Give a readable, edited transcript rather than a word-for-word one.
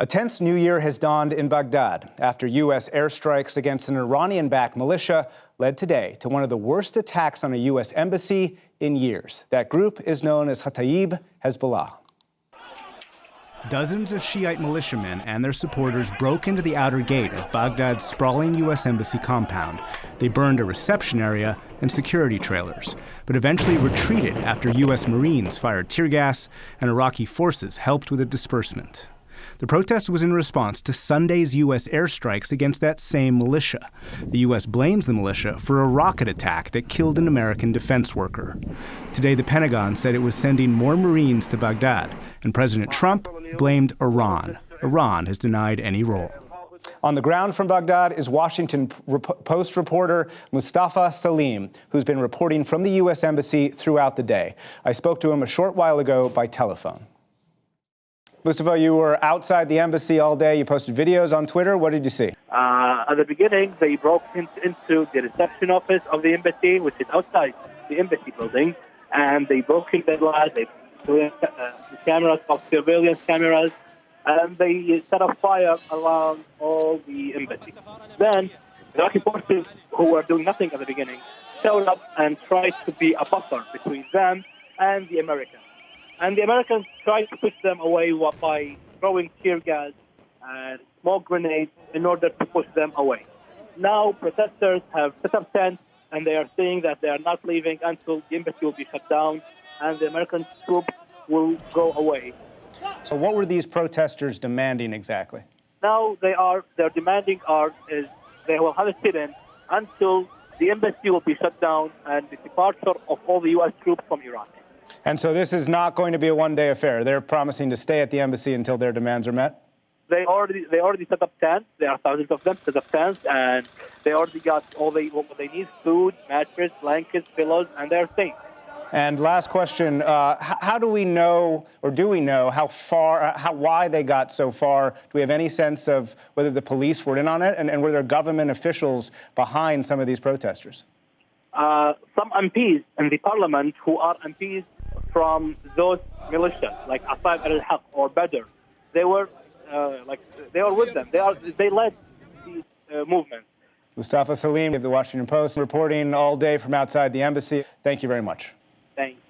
A tense new year has dawned in Baghdad after U.S. airstrikes against an Iranian-backed militia led today to one of the worst attacks on a U.S. embassy in years. That group is known as Kataib Hezbollah. Dozens of Shiite militiamen and their supporters broke into the outer gate of Baghdad's sprawling U.S. embassy compound. They burned a reception area and security trailers, but eventually retreated after U.S. Marines fired tear gas and Iraqi forces helped with the disbursement. The protest was in response to Sunday's U.S. airstrikes against that same militia. The U.S. blames the militia for a rocket attack that killed an American defense worker. Today, the Pentagon said it was sending more Marines to Baghdad, and President Trump blamed Iran. Iran has denied any role. On the ground from Baghdad is Washington Post reporter Mustafa Salim, who's been reporting from the U.S. Embassy throughout the day. I spoke to him a short while ago by telephone. Mustafa, you were outside the embassy all day. You posted videos on Twitter. What did you see? At the beginning, they broke into the reception office of the embassy, which is outside the embassy building, and they broke in the glass. They put cameras, surveillance cameras, and they set up fire around all the embassy. Then the Iraqi forces, who were doing nothing at the beginning, showed up and tried to be a buffer between them and the Americans. And the Americans tried to push them away by throwing tear gas and smoke grenades in order to push them away. Now, protesters have set up tents, and they are saying that they are not leaving until the embassy will be shut down and the American troops will go away. So what were these protesters demanding exactly? Now, they're demanding is they will have a sit-in until the embassy will be shut down and the departure of all the U.S. troops from Iran. And so this is not going to be a one-day affair. They're promising to stay at the embassy until their demands are met? They already set up tents. There are thousands of them set up tents, and they already got what they need: food, mattress, blankets, pillows, and they're safe. And last question, how do we know, or do we know, why they got so far? Do we have any sense of whether the police were in on it, and were there government officials behind some of these protesters? Some MPs in the parliament who are MPs from those militias, like Asad al-Haq or Badr, they were with them. They led these movements. Mustafa Salim of the Washington Post reporting all day from outside the embassy. Thank you very much. Thanks.